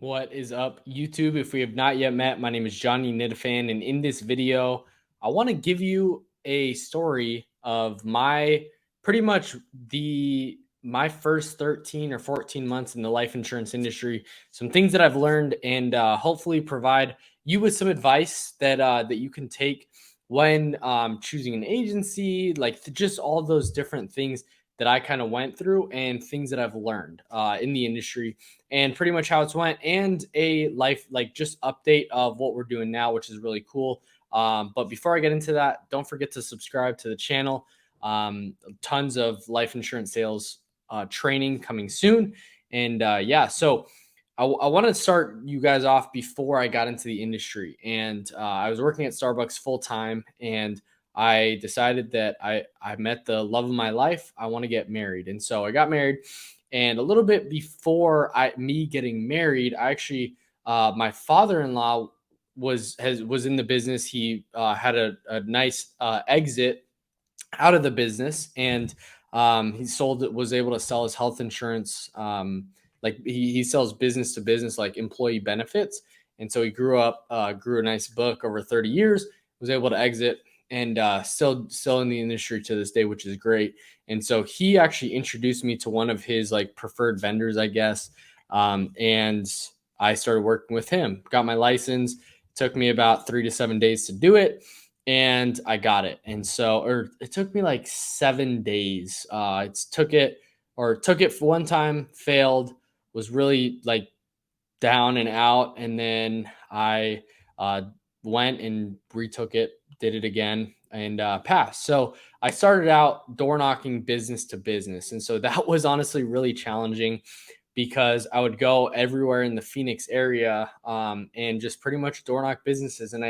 What is up, YouTube? If we have not yet met, my name is Johnny Nitafan, and in this video, I want to give you a story of my pretty much the my first 13 or 14 months in the life insurance industry, some things that I've learned, and hopefully provide you with some advice that you can take when choosing an agency, like just all those different things that I kind of went through and things that I've learned in the industry and pretty much how it's went and a life like just update of what we're doing now, which is really cool. But before I get into that, don't forget to subscribe to the channel. Tons of life insurance sales training coming soon. And yeah, so I want to start you guys off before I got into the industry. And I was working at Starbucks full time, and I decided that I met the love of my life. I want to get married, and so I got married. And a little bit before me getting married, I actually my father-in-law was in the business. He had a nice exit out of the business, and he sold it, was able to sell his health insurance. Like he sells business to business, like employee benefits. And so he grew a nice book over 30 years, was able to exit, and still in the industry to this day, which is great. And so he actually introduced me to one of his like preferred vendors, I guess. And I started working with him, got my license. It took me about 3 to 7 days to do it, and I got it. And so, or it took me like 7 days. Took it for one time, failed, was really like down and out. And then I uh, went and retook it, did it again, and passed. So I started out door knocking business to business. And so that was honestly really challenging because I would go everywhere in the Phoenix area and just pretty much door knock businesses. And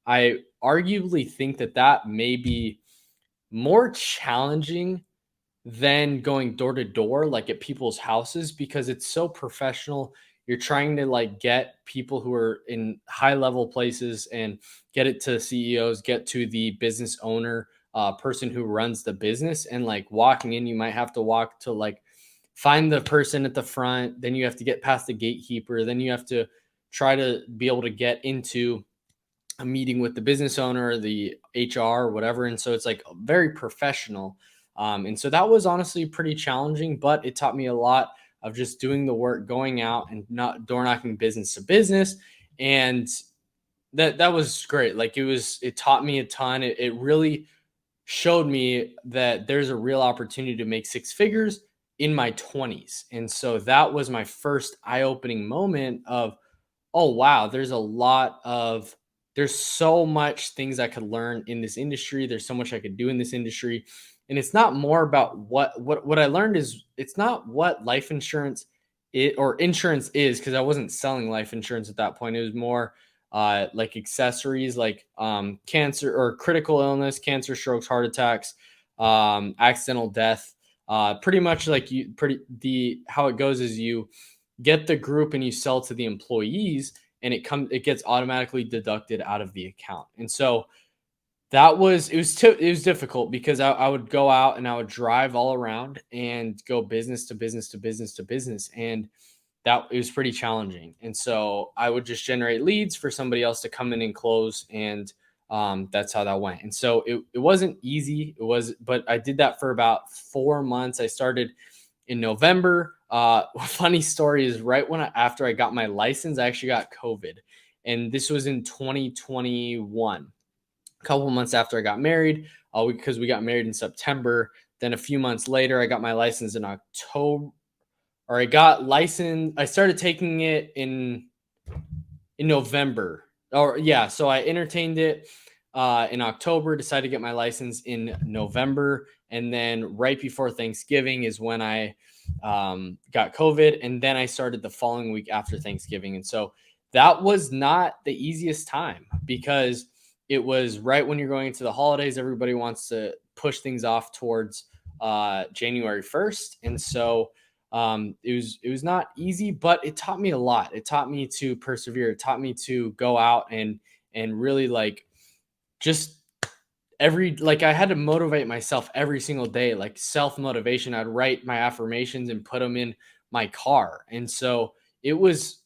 I arguably think that may be more challenging than going door to door, like at people's houses, because it's so professional. You're trying to like get people who are in high level places and get it to CEOs, get to the business owner, person who runs the business. And like walking in, you might have to walk to like find the person at the front. Then you have to get past the gatekeeper. Then you have to try to be able to get into a meeting with the business owner, the HR, whatever. And so it's like very professional. And so that was honestly pretty challenging, but it taught me a lot of just doing the work, going out and not door knocking business to business. And that was great. Like it taught me a ton. It really showed me that there's a real opportunity to make six figures in my 20s. And so that was my first eye opening moment of, oh wow, there's so much things I could learn in this industry. There's so much I could do in this industry. And it's not more about what I learned is it's not what life insurance or insurance is, because I wasn't selling life insurance at that point. It was more like accessories like cancer or critical illness, cancer, strokes, heart attacks, accidental death. Pretty much like you pretty the how it goes is you get the group and you sell to the employees, and it gets automatically deducted out of the account. And so it was difficult because I would go out and I would drive all around and go business to business to business to business, and that it was pretty challenging. And so I would just generate leads for somebody else to come in and close, and that's how that went. And so it wasn't easy. But I did that for about 4 months. I started in November. Funny story is after I got my license, I actually got COVID, and this was in 2021, a couple months after I got married, because we got married in September. Then a few months later, I got my license in October, or I got licensed. I started taking it in November. Or yeah, so I entertained it in October, decided to get my license in November, and then right before Thanksgiving is when I got COVID, and then I started the following week after Thanksgiving. And so that was not the easiest time because it was right when you're going into the holidays. Everybody wants to push things off towards January 1st, and so it was not easy, but it taught me a lot. It taught me to persevere. It taught me to go out and really like just I had to motivate myself every single day, like self motivation. I'd write my affirmations and put them in my car. And so it was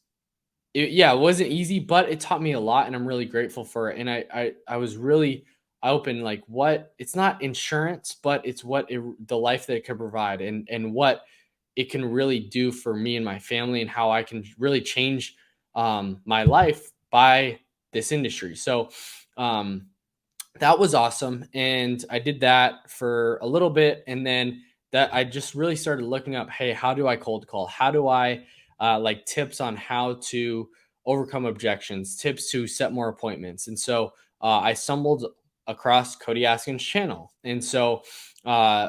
Yeah, it wasn't easy, but it taught me a lot, and I'm really grateful for it. And I was really open, like what it's not insurance, but it's what the life that it could provide, and what it can really do for me and my family, and how I can really change my life by this industry. So um, that was awesome, and I did that for a little bit, and then that I just really started looking up, hey, how do I cold call? How do I like tips on how to overcome objections, tips to set more appointments? And so I stumbled across Cody Askin's channel, and so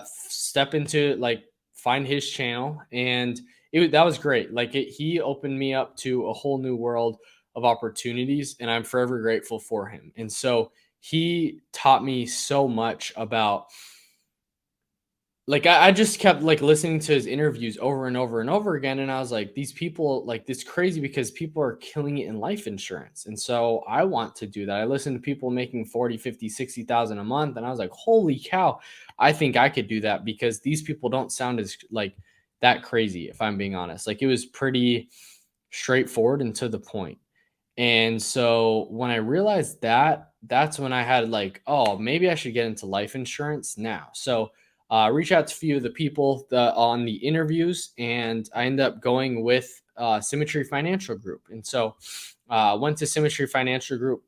step into like find his channel, and that was great. Like he opened me up to a whole new world of opportunities, and I'm forever grateful for him. And so he taught me so much about, like I just kept like listening to his interviews over and over and over again, and I was like, these people, like, this crazy, because people are killing it in life insurance, and so I want to do that. I listened to people making 40, 50, 60,000 a month, and I was like, holy cow, I think I could do that, because these people don't sound as like that crazy, if I'm being honest. Like, it was pretty straightforward and to the point. And so when I realized that, that's when I had like, oh, maybe I should get into life insurance now. So reach out to a few of the people on the interviews, and I ended up going with Symmetry Financial Group. And so went to Symmetry Financial Group,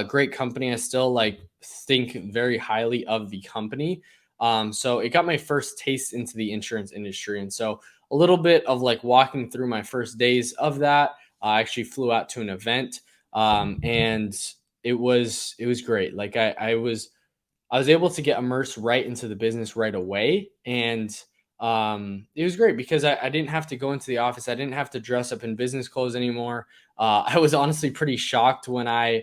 great company. I still like think very highly of the company. So it got my first taste into the insurance industry, and so a little bit of like walking through my first days of that. I actually flew out to an event, and it was great. Like I was able to get immersed right into the business right away, and it was great because I didn't have to go into the office. I didn't have to dress up in business clothes anymore. I was honestly pretty shocked when I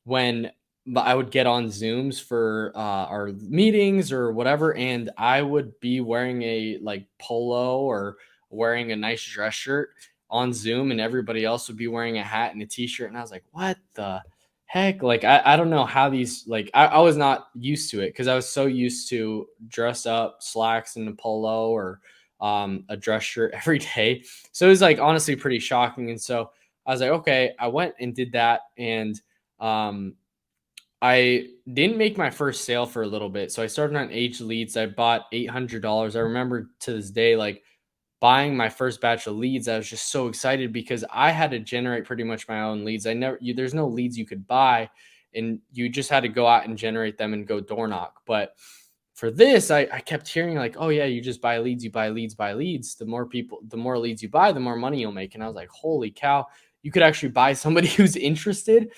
would get on Zooms for our meetings or whatever, and I would be wearing a like polo or wearing a nice dress shirt on Zoom, and everybody else would be wearing a hat and a t-shirt, and I was like, what the heck? Like, I don't know how these, like, I was not used to it, because I was so used to dress up, slacks and a polo, or a dress shirt every day. So it was like honestly pretty shocking. And so I was like, okay, I went and did that, and um, I didn't make my first sale for a little bit. So I started on Age Leads. I bought $800. I remember to this day, like buying my first batch of leads. I was just so excited because I had to generate pretty much my own leads. There's no leads you could buy, and you just had to go out and generate them and go door knock. But for this, I kept hearing like, oh yeah, you just buy leads, you buy leads, buy leads. The more leads you buy, the more money you'll make. And I was like, holy cow, you could actually buy somebody who's interested.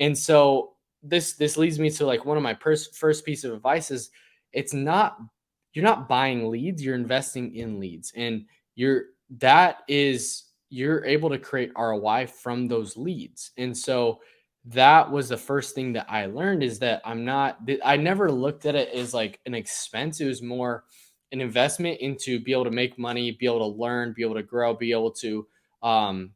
And so this leads me to like one of my first piece of advice is, it's not you're not buying leads, you're investing in leads, and you're that is you're able to create ROI from those leads. And so that was the first thing that I learned, is that I never looked at it as like an expense. It was more an investment into be able to make money, be able to learn, be able to grow, be able to um,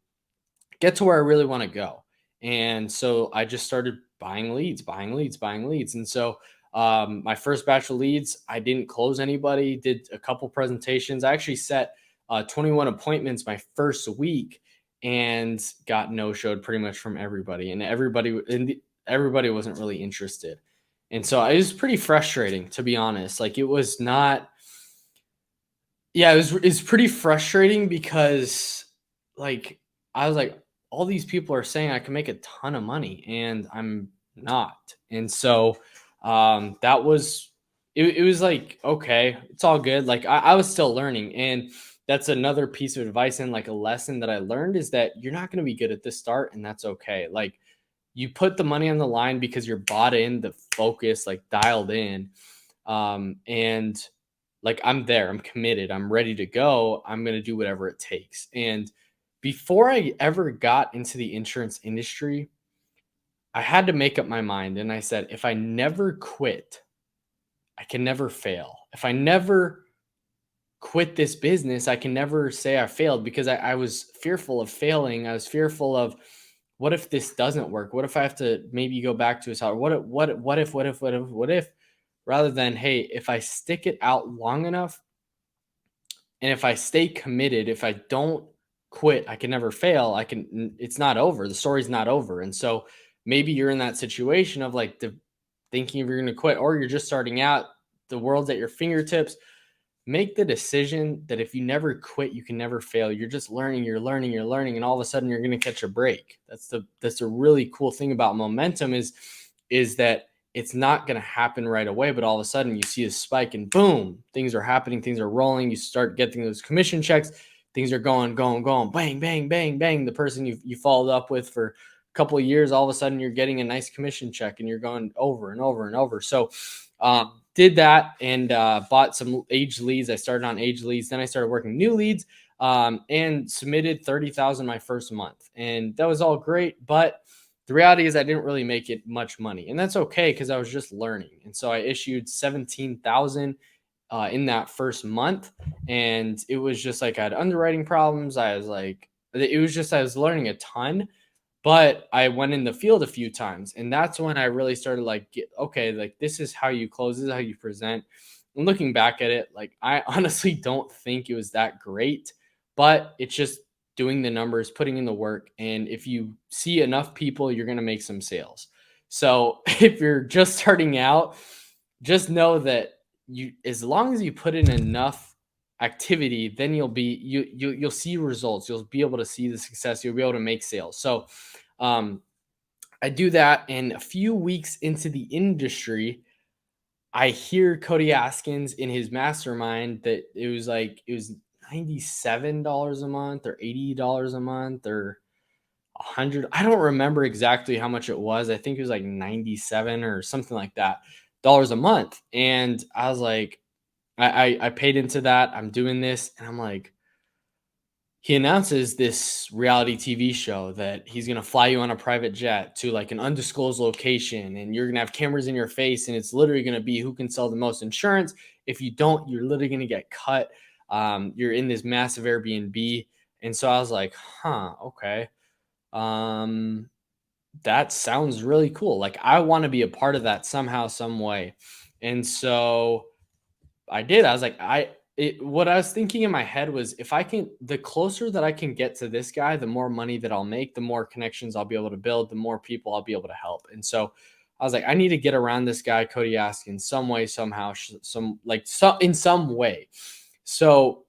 get to where I really want to go. And so I just started buying leads, buying leads, buying leads. And so my first batch of leads, I didn't close anybody, did a couple presentations. I actually set 21 appointments my first week, and got no showed pretty much from everybody. And everybody wasn't really interested. And so it was pretty frustrating, to be honest. Like, it was not, yeah, it's pretty frustrating because, like, I was like, all these people are saying I can make a ton of money, and I'm not. And so that was it was like, okay, it's all good. Like, I was still learning. And that's another piece of advice, and like a lesson that I learned, is that you're not going to be good at the start, and that's okay. Like, you put the money on the line because you're bought in, the focus, like dialed in. And like, I'm there, I'm committed, I'm ready to go, I'm going to do whatever it takes. And before I ever got into the insurance industry, I had to make up my mind, and I said, if I never quit, I can never fail. If I never quit this business, I can never say I failed, because I was fearful of failing. I was fearful of, what if this doesn't work? What if I have to maybe go back to a salary? What if, rather than, hey, if I stick it out long enough, and if I stay committed, if I don't quit. I can never fail. It's not over. The story's not over. And so maybe you're in that situation of like thinking if you're going to quit, or you're just starting out, the world's at your fingertips. Make the decision that if you never quit, you can never fail. You're just learning, you're learning, you're learning, and all of a sudden you're going to catch a break. That's a really cool thing about momentum is that it's not going to happen right away, but all of a sudden you see a spike and boom, things are happening, things are rolling. You start getting those commission checks, things are going, bang, bang, bang, bang. The person you followed up with for a couple of years, all of a sudden you're getting a nice commission check, and you're going over and over and over. So did that and bought some age leads. I started on age leads. Then I started working new leads and submitted 30,000 my first month. And that was all great. But the reality is I didn't really make it much money. And that's okay because I was just learning. And so I issued 17,000 in that first month. And it was just like I had underwriting problems. I was learning a ton. But I went in the field a few times, and that's when I really started like, okay, like this is how you close, this is how you present. And looking back at it, like I honestly don't think it was that great, but it's just doing the numbers, putting in the work, and if you see enough people, you're gonna make some sales. So if you're just starting out, just know that as long as you put in enough activity, then you'll see results. You'll be able to see the success. You'll be able to make sales. So um, I do that, and a few weeks into the industry, I hear Cody Askins in his mastermind that it was $97 a month or $80 a month or 100. I don't remember exactly how much it was. I think it was like 97 or something like that dollars a month. And I was like, I paid into that. I'm doing this, and I'm like, he announces this reality TV show that he's going to fly you on a private jet to like an undisclosed location, and you're going to have cameras in your face, and it's literally going to be who can sell the most insurance. If you don't, you're literally going to get cut. You're in this massive Airbnb. And so I was like, okay. That sounds really cool. Like I want to be a part of that somehow, some way. And so I did. I was like, what I was thinking in my head was the closer that I can get to this guy, the more money that I'll make, the more connections I'll be able to build, the more people I'll be able to help. And so I was like, I need to get around this guy, Cody Askin, some way, somehow, in some way. So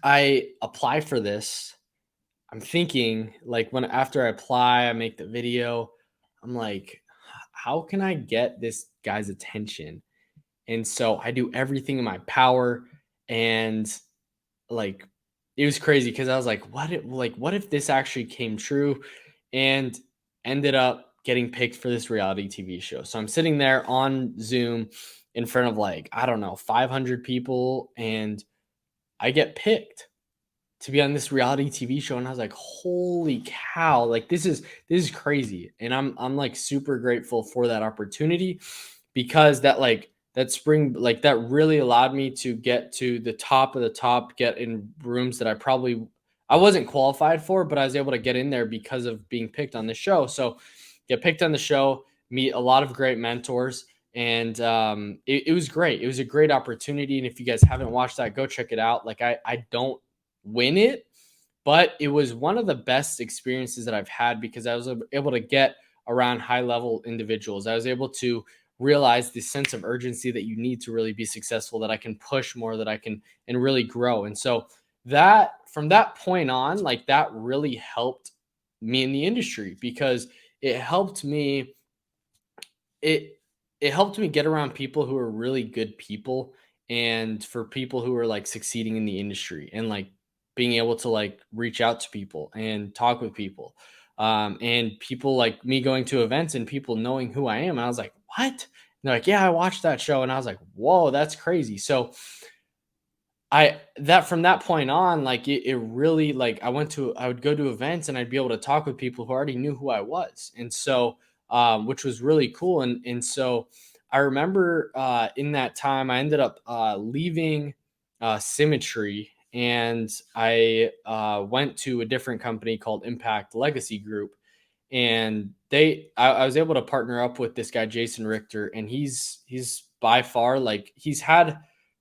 I apply for this. I'm thinking like after I apply, I make the video, I'm like, how can I get this guy's attention? And so I do everything in my power. And like, it was crazy because I was like, what if this actually came true? And ended up getting picked for this reality TV show. So I'm sitting there on Zoom in front of like, I don't know, 500 people, and I get picked to be on this reality TV show. And I was like, holy cow, like this is crazy. And I'm like super grateful for that opportunity, because that really allowed me to get to the top of the top, get in rooms that I wasn't qualified for, but I was able to get in there because of being picked on the show. So get picked on the show, meet a lot of great mentors, and it was great. It was a great opportunity. And if you guys haven't watched that, go check it out. Like I don't win it, but it was one of the best experiences that I've had, because I was able to get around high level individuals. I was able to realize the sense of urgency that you need to really be successful, that I can push more, that I can and really grow. And so that from that point on, like that really helped me in the industry, because it helped me it it helped me get around people who are really good people, and for people who are like succeeding in the industry, and like being able to like reach out to people and talk with people, and people like me going to events and people knowing who I am. And I was like, what? And they're like, yeah, I watched that show. And I was like, whoa, that's crazy. So from that point on, like it really, like I would go to events and I'd be able to talk with people who already knew who I was. And so, which was really cool. And so I remember, in that time, I ended up, leaving, Symmetry, and I, went to a different company called Impact Legacy Group. And I was able to partner up with this guy, Jason Richter, and he's by far, like he's had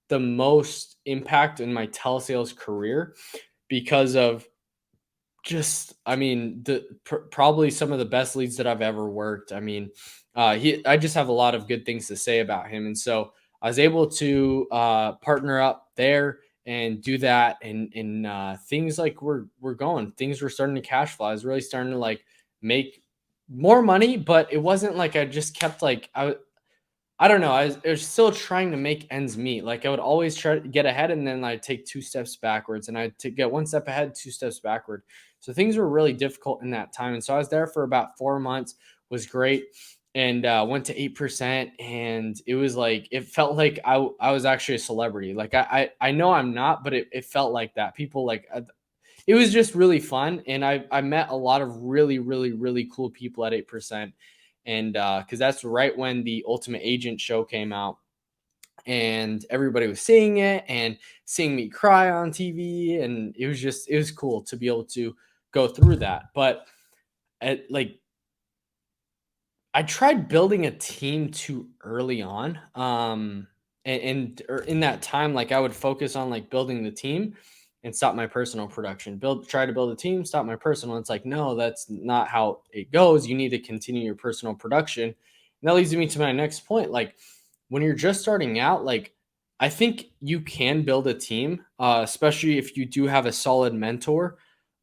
the most impact in my telesales career, because of Just, I mean, probably some of the best leads that I've ever worked. I mean, I just have a lot of good things to say about him, and so I was able to partner up there and do that, and things like we're going, things were starting to cash flow. I was really starting to like make more money, but it wasn't like I just kept like I don't know. I was still trying to make ends meet. Like I would always try to get ahead, and then I'd take two steps backwards, and I'd get one step ahead, two steps backward. So things were really difficult in that time. And so I was there for about 4 months. Was great, and went to 8%, and it was like it felt like I was actually a celebrity. Like I know I'm not, but it felt like that. People like it was just really fun, and I met a lot of really cool people at 8%. And because that's right when the Ultimate Agent show came out, and everybody was seeing it and seeing me cry on TV, and it was cool to be able to go through that. But like I tried building a team too early on. In that time, like I would focus on like building the team and stop my personal production. Try to build a team, stop my personal. It's like, no, that's not how it goes. You need to continue your personal production. And that leads me to my next point. Like when you're just starting out, like I think you can build a team, especially if you do have a solid mentor.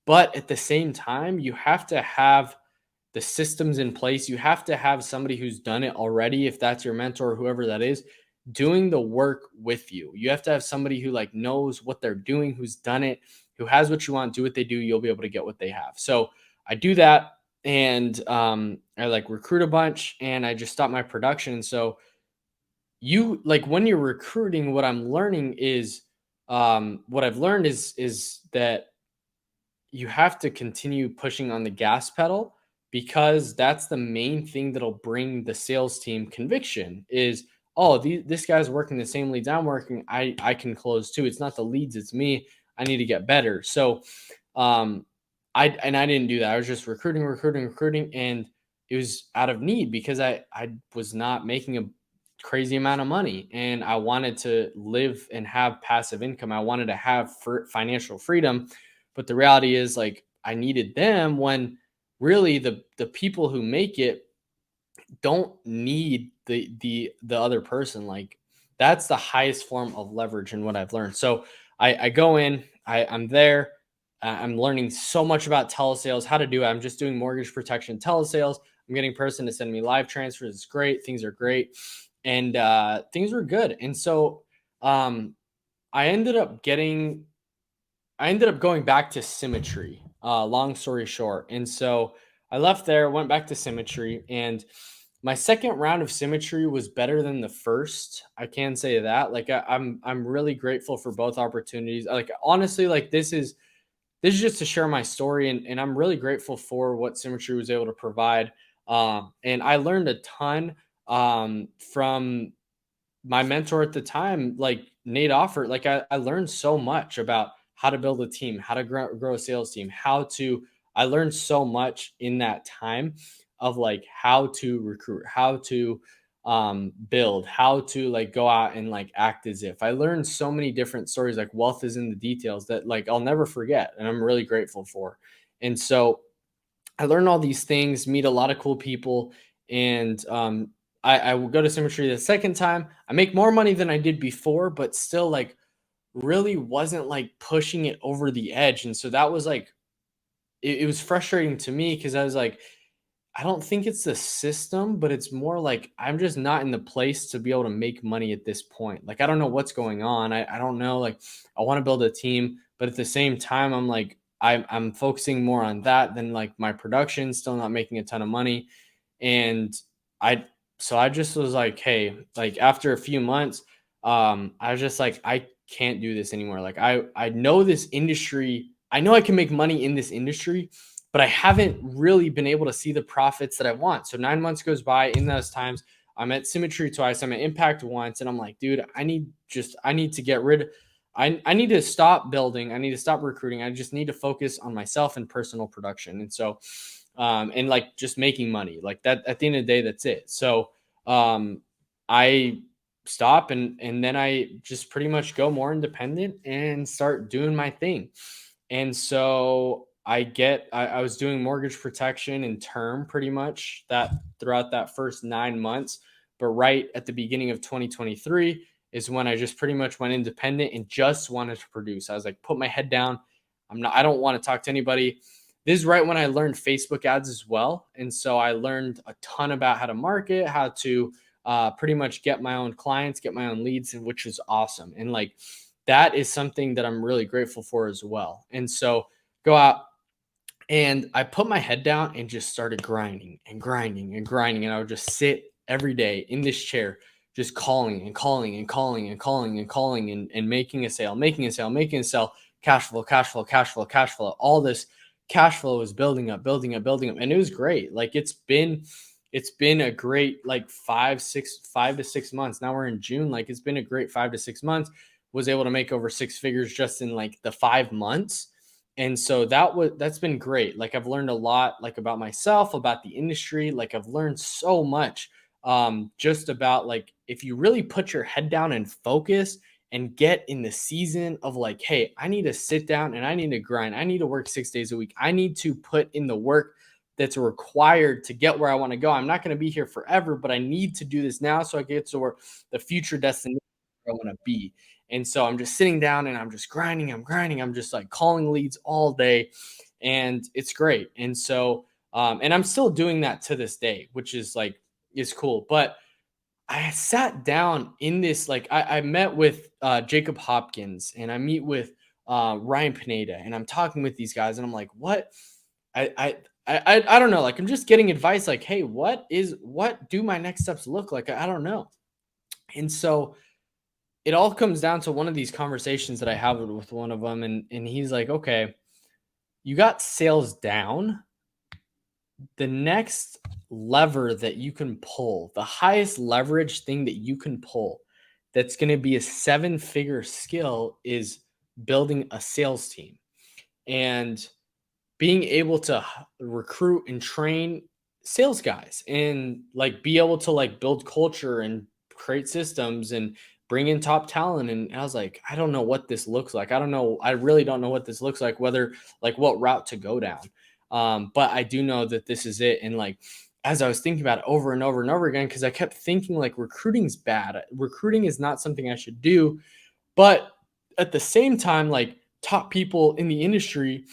But at the same time, you have to have the systems in place. You have to have somebody who's done it already, if that's your mentor or whoever that is, doing the work with you. You have to have somebody who like knows what they're doing, who's done it, who has what you want, do what they do, you'll be able to get what they have. So I do that, and I like recruit a bunch, and I just stop my production. And so you like when you're recruiting, what I'm learning is what I've learned is that you have to continue pushing on the gas pedal, because that's the main thing that'll bring the sales team conviction is, oh, this guy's working the same leads I'm working, I can close too. It's not the leads, it's me. I need to get better. So um I didn't do that. I was just recruiting, and it was out of need because I was not making a crazy amount of money, and I wanted to live and have passive income. I wanted to have financial freedom. But the reality is, like, I needed them when really the people who make it don't need the other person. Like that's the highest form of leverage in what I've learned. So I go in, I'm there, I'm learning so much about telesales, how to do it. I'm just doing mortgage protection telesales. I'm getting a person to send me live transfers. It's great. Things are great, and things were good. And so um, I ended up getting I ended up going back to Symmetry, long story short. And so I left there, went back to Symmetry, and my second round of Symmetry was better than the first. I can say that. Like I'm really grateful for both opportunities. Like honestly, like this is just to share my story, and I'm really grateful for what Symmetry was able to provide. And I learned a ton from my mentor at the time, like Nate Offert. Like I learned so much about how to build a team, how to grow a sales team, I learned so much in that time of like how to recruit, how to build, how to like go out and like act as if. I learned so many different stories, like wealth is in the details, that like I'll never forget, and I'm really grateful for. And so I learned all these things, meet a lot of cool people, and I will go to Symmetry the second time. I make more money than I did before, but still like really wasn't like pushing it over the edge. And so that was like it was frustrating to me because I was like, I don't think it's the system, but it's more like I'm just not in the place to be able to make money at this point. Like I don't know what's going on. I don't know. Like I want to build a team, but at the same time, I'm like I'm focusing more on that than like my production. Still not making a ton of money, and I I just was like, hey, like after a few months, I was just like, I can't do this anymore. Like I know this industry. I know I can make money in this industry, but I haven't really been able to see the profits that I want. So 9 months goes by. In those times, I'm at Symmetry twice, I'm at Impact once, and I'm like, dude, I need to get rid. I need to stop building. I need to stop recruiting. I just need to focus on myself and personal production. And so, and like just making money like that. At the end of the day, that's it. So, I stop, and then I just pretty much go more independent and start doing my thing. And so I was doing mortgage protection and term pretty much that throughout that first 9 months. But right at the beginning of 2023 is when I just pretty much went independent and just wanted to produce. I was like, put my head down. I don't want to talk to anybody. This is right when I learned Facebook ads as well. And so I learned a ton about how to market, how to pretty much get my own clients, get my own leads, which is awesome. And like that is something that I'm really grateful for as well. And so go out, and I put my head down and just started grinding and grinding and grinding. And I would just sit every day in this chair, just calling and calling and calling and calling and calling and making a sale, making a sale, making a sale, cash flow, cash flow, cash flow, cash flow. All this cash flow was building up, building up, building up. And it was great. Like it's been a great like 5 to 6 months. Now we're in June. Like it's been a great 5 to 6 months. Was able to make over 6 figures just in like the 5 months. And so that's been great. Like I've learned a lot like about myself, about the industry. Like I've learned so much just about like if you really put your head down and focus and get in the season of like, hey, I need to sit down and I need to grind. I need to work 6 days a week. I need to put in the work that's required to get where I want to go. I'm not going to be here forever, but I need to do this now so I get to where the future destination I want to be. And so I'm just sitting down and I'm just grinding. I'm grinding. I'm just like calling leads all day, and it's great. And so, and I'm still doing that to this day, which is like, is cool. But I sat down in this, like, I met with Jacob Hopkins and I meet with Ryan Pineda, and I'm talking with these guys, and I'm like, what? I don't know. Like, I'm just getting advice, like, hey, what do my next steps look like? I don't know. And so, it all comes down to one of these conversations that I have with one of them, and he's like, okay, you got sales down. The next lever that you can pull, the highest leverage thing that you can pull, that's going to be a 7-figure skill, is building a sales team and being able to recruit and train sales guys and like be able to like build culture and create systems and bring in top talent. And I was like, I don't know what this looks like. I don't know. I really don't know what this looks like, whether like what route to go down. But I do know that this is it. And like, as I was thinking about it over and over and over again, because I kept thinking like recruiting's bad. Recruiting is not something I should do. But at the same time, like top people in the industry,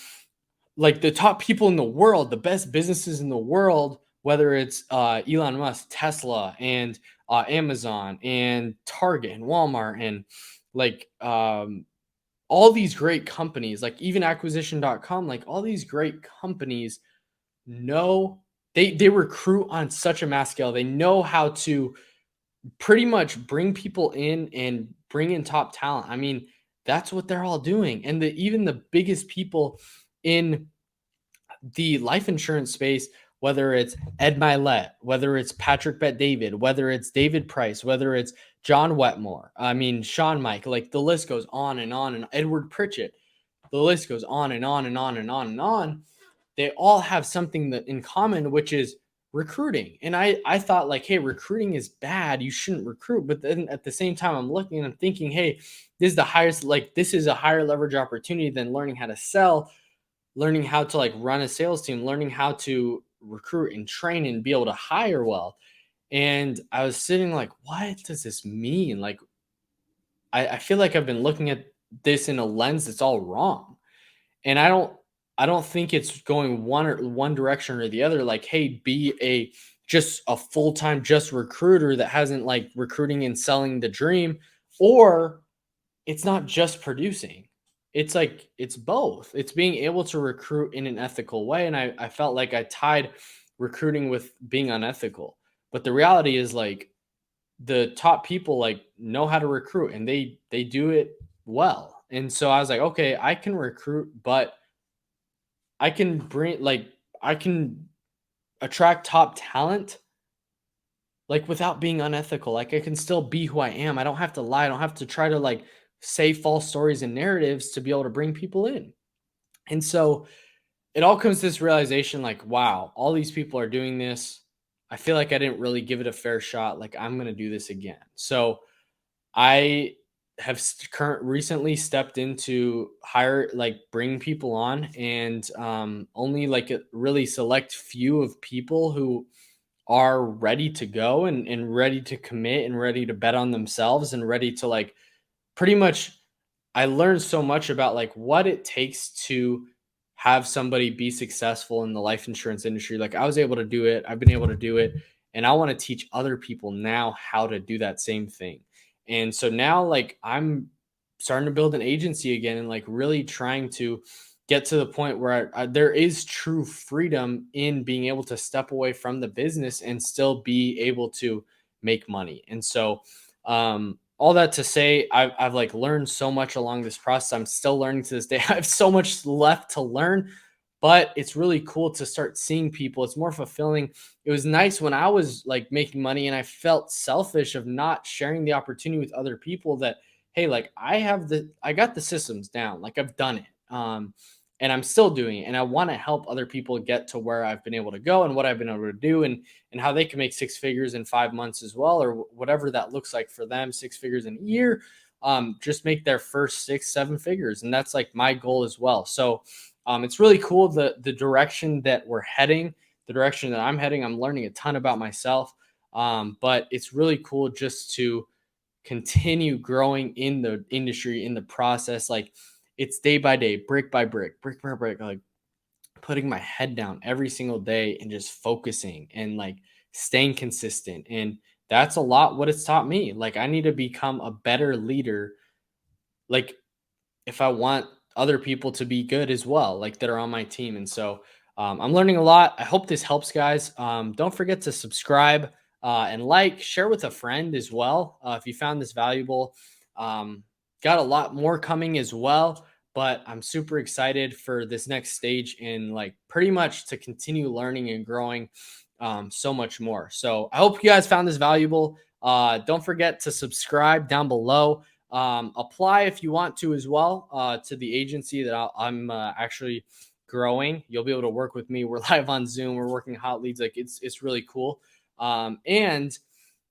like the top people in the world, the best businesses in the world, whether it's Elon Musk, Tesla, and Amazon, and Target, and Walmart, and like all these great companies, like even acquisition.com, like all these great companies know they recruit on such a mass scale. They know how to pretty much bring people in and bring in top talent. I mean, that's what they're all doing. And even the biggest people in the life insurance space, whether it's Ed Milet, whether it's Patrick Bet David, whether it's David Price, whether it's John Wetmore, I mean, Sean Mike, like the list goes on and on, and Edward Pritchett, the list goes on and on and on and on and on. They all have something that in common, which is recruiting. And I thought like, hey, recruiting is bad. You shouldn't recruit. But then at the same time, I'm looking and I'm thinking, hey, this is a higher leverage opportunity than learning how to sell, learning how to like run a sales team, learning how to recruit and train and be able to hire well. And I was sitting like, what does this mean? Like, I feel like I've been looking at this in a lens that's all wrong. And I don't think it's going one direction or the other. Like, hey, be just a full-time just recruiter that hasn't like recruiting and selling the dream, or it's not just producing. It's like it's both. It's being able to recruit in an ethical way. And I felt like I tied recruiting with being unethical. But the reality is like the top people like know how to recruit, and they do it well. And so I was like, okay, I can recruit, but I can attract top talent like without being unethical. Like I can still be who I am. I don't have to lie. I don't have to try to like say false stories and narratives to be able to bring people in. And so it all comes to this realization like, wow, all these people are doing this. I feel like I didn't really give it a fair shot. Like I'm going to do this again. So I have recently stepped into hire like bring people on, and only like a really select few of people who are ready to go and ready to commit and ready to bet on themselves and ready to like pretty much. I learned so much about like what it takes to have somebody be successful in the life insurance industry. Like I was able to do it, I've been able to do it, and I want to teach other people now how to do that same thing. And so now like I'm starting to build an agency again and like really trying to get to the point where there is true freedom in being able to step away from the business and still be able to make money. And so all that to say, I've like learned so much along this process. I'm still learning to this day. I have so much left to learn, but it's really cool to start seeing people. It's more fulfilling. It was nice when I was like making money and I felt selfish of not sharing the opportunity with other people that, hey, like I got the systems down. Like I've done it. And I'm still doing it. And I want to help other people get to where I've been able to go and what I've been able to do and how they can make six figures in 5 months as well, or whatever that looks like for them, six figures in a year. Just make their first 6, 7 figures. And that's like my goal as well. So it's really cool the direction that we're heading, the direction that I'm heading. I'm learning a ton about myself. But it's really cool just to continue growing in the industry, in the process. Like it's day by day, brick by brick, brick by brick, like putting my head down every single day and just focusing and like staying consistent. And that's a lot what it's taught me. Like I need to become a better leader. Like if I want other people to be good as well, like that are on my team. And so I'm learning a lot. I hope this helps, guys. Don't forget to subscribe and like, share with a friend as well if you found this valuable. Um, got a lot more coming as well, but I'm super excited for this next stage and like pretty much to continue learning and growing so much more. So I hope you guys found this valuable. Don't forget to subscribe down below. Apply if you want to as well to the agency that I'm actually growing. You'll be able to work with me. We're live on Zoom. We're working hot leads. Like it's really cool. And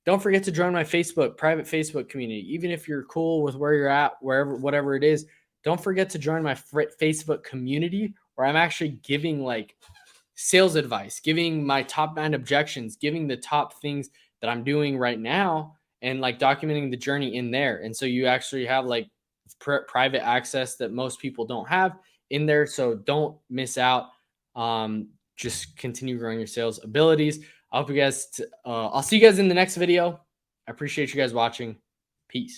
don't forget to join my Facebook private Facebook community. Even if you're cool with where you're at, wherever whatever it is, don't forget to join my Facebook community where I'm actually giving like sales advice, giving my top 9 objections, giving the top things that I'm doing right now and like documenting the journey in there. And so you actually have like private access that most people don't have in there. So don't miss out. Just continue growing your sales abilities. I hope you guys, I'll see you guys in the next video. I appreciate you guys watching. Peace.